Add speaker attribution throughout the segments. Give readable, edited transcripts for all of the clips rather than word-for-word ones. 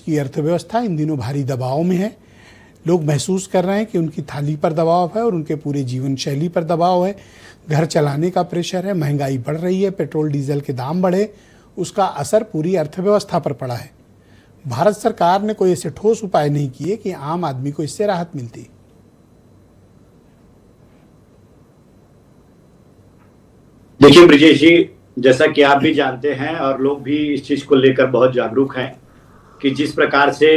Speaker 1: की अर्थव्यवस्था इन दिनों भारी दबाव में है। लोग महसूस कर रहे हैं कि उनकी थाली पर दबाव है और उनके पूरे जीवन शैली पर दबाव है। घर चलाने का प्रेशर है, महंगाई बढ़ रही है, पेट्रोल डीजल के दाम बढ़े, उसका असर पूरी अर्थव्यवस्था पर पड़ा है। भारत सरकार ने कोई ऐसे ठोस उपाय नहीं किए कि आम आदमी को इससे राहत मिलती।
Speaker 2: देखिए ब्रिजेश जी, जैसा कि आप भी जानते हैं और लोग भी इस चीज को लेकर बहुत जागरूक हैं कि जिस प्रकार से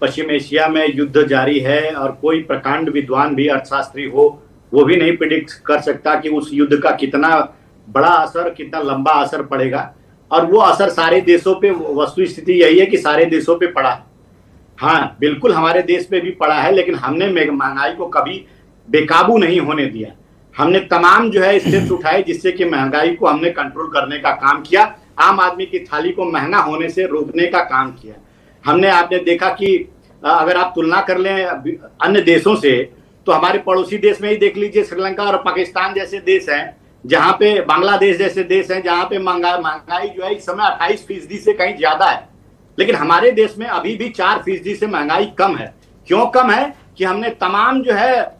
Speaker 2: पश्चिम एशिया में युद्ध जारी है और कोई प्रकांड विद्वान भी अर्थशास्त्री हो वो भी नहीं प्रिडिक्ट कर सकता कि उस युद्ध का कितना बड़ा असर, कितना लंबा असर पड़ेगा। और वो असर सारे देशों पे, वस्तु स्थिति यही है कि सारे देशों पे पड़ा है। हाँ बिल्कुल हमारे देश पे भी पड़ा है, लेकिन हमने महंगाई को कभी बेकाबू नहीं होने दिया। हमने तमाम जो है स्टेप्स उठाए जिससे कि महंगाई को हमने कंट्रोल करने का काम किया, आम आदमी की थाली को महंगा होने से रोकने का काम किया हमने। आपने देखा कि अगर आप तुलना कर लें अन्य देशों से तो हमारे पड़ोसी देश में ही देख लीजिए, श्रीलंका और पाकिस्तान जैसे देश हैं, जहां पे बांग्लादेश जैसे देश हैं, जहां पे महंगाई जो है इस समय 28% से कहीं ज्यादा है, लेकिन हमारे देश में अभी भी 4% से महंगाई कम है। क्यों कम है? कि हमने तमाम जो है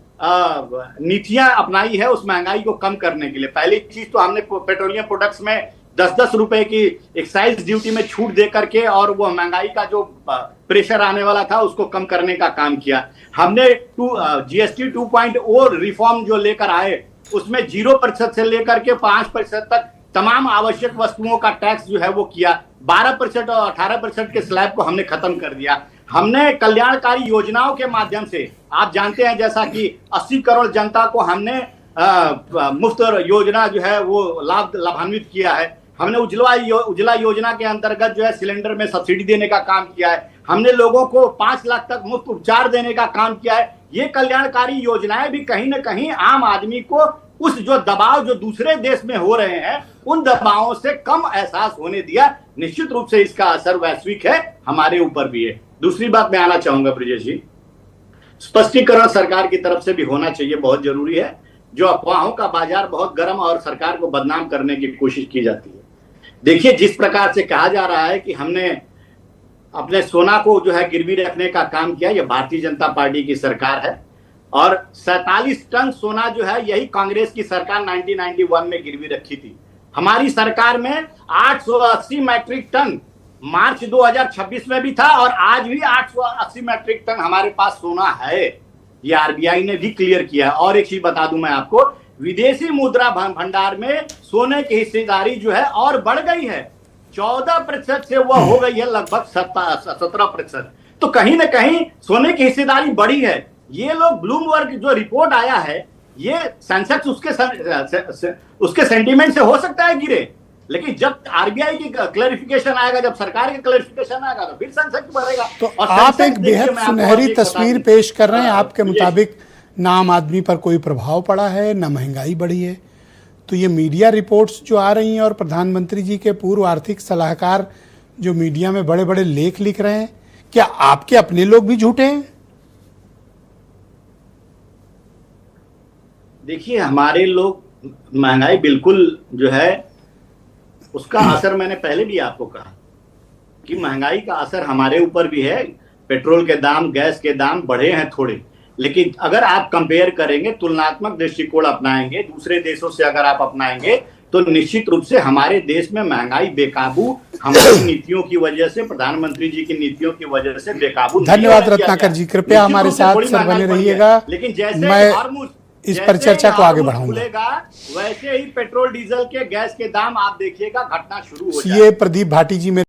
Speaker 2: नीतियां अपनाई है उस महंगाई को कम करने के लिए। पहली चीज तो हमने पेट्रोलियम प्रोडक्ट्स में 10-10 रुपए की एक्साइज ड्यूटी में छूट दे करके और वो महंगाई का जो प्रेशर आने वाला था उसको कम करने का काम किया हमने। जीएसटी 2.0 रिफॉर्म जो लेकर आए उसमें 0% से लेकर के 5% तक तमाम आवश्यक वस्तुओं का टैक्स जो है वो किया। 12% और 18% के स्लैब को हमने खत्म कर दिया। हमने कल्याणकारी योजनाओं के माध्यम से, आप जानते हैं जैसा कि 80 करोड़ जनता को हमने मुफ्त योजना जो है वो लाभान्वित किया है। हमने उज्ज्वला योजना के अंतर्गत जो है सिलेंडर में सब्सिडी देने का काम किया है। हमने लोगों को 5 लाख तक मुफ्त उपचार देने का काम किया है। ये कल्याणकारी योजनाएं भी कहीं ना कहीं आम आदमी को उस जो दबाव जो दूसरे देश में हो रहे हैं उन दबावों से कम एहसास होने दिया। निश्चित रूप से इसका असर वैश्विक है, हमारे ऊपर भी है। दूसरी बात मैं आना चाहूंगा ब्रिजेश जी, स्पष्टीकरण सरकार की तरफ से भी होना चाहिए, बहुत जरूरी है। जो अफवाहों का बाजार बहुत गर्म और सरकार को बदनाम करने की कोशिश की जाती है। देखिए जिस प्रकार से कहा जा रहा है कि हमने अपने सोना को जो है गिरवी रखने का काम किया, यह भारतीय जनता पार्टी की सरकार है और 47 टन सोना जो है यही कांग्रेस की सरकार 1991 में गिरवी रखी थी। हमारी सरकार में 880 मैट्रिक टन मार्च 2026 में भी था और आज भी 880 मैट्रिक टन हमारे पास सोना है। ये आरबीआई ने भी क्लियर किया। और एक चीज बता दूं मैं आपको, विदेशी मुद्रा भंडार में सोने की हिस्सेदारी जो है और बढ़ गई है। 14% से वह हो गई है लगभग 17%। तो कहीं ना कहीं सोने की हिस्सेदारी बढ़ी है। ये लोग ब्लूमबर्ग जो रिपोर्ट आया है, ये सेंसेक्स उसके सेंटीमेंट से हो सकता है गिरे, लेकिन जब आरबीआई की क्लैरिफिकेशन आएगा, जब सरकार की क्लैरिफिकेशन आएगा तो फिर सेंसेक्स बढ़ेगा।
Speaker 1: तो आप एक बेहद सुनहरी तस्वीर पेश कर रहे हैं। आपके मुताबिक ना आम आदमी पर कोई प्रभाव पड़ा है, ना महंगाई बढ़ी है। तो ये मीडिया रिपोर्ट्स जो आ रही हैं और प्रधानमंत्री जी के पूर्व आर्थिक सलाहकार जो मीडिया में बड़े बड़े लेख लिख रहे हैं, क्या आपके अपने लोग भी झूठे हैं?
Speaker 2: देखिए हमारे लोग, महंगाई बिल्कुल जो है उसका असर मैंने पहले भी आपको कहा कि महंगाई का असर हमारे ऊपर भी है। पेट्रोल के दाम, गैस के दाम बढ़े हैं थोड़े, लेकिन अगर आप कंपेयर करेंगे, तुलनात्मक दृष्टिकोण अपनाएंगे, दूसरे देशों से अगर आप अपनाएंगे तो निश्चित रूप से हमारे देश में महंगाई बेकाबू हमारी नीतियों की वजह से, प्रधानमंत्री जी की नीतियों की वजह से बेकाबू।
Speaker 1: धन्यवाद रत्नाकर जी, कृपया हमारे साथ सर बने रहिएगा।
Speaker 2: लेकिन जैसे
Speaker 1: मैं इस पर चर्चा को आगे बढ़ाऊंगा।
Speaker 2: वैसे ही पेट्रोल डीजल के, गैस के दाम आप देखिएगा घटना शुरू हो जाएगा।
Speaker 1: ये प्रदीप भाटी जी में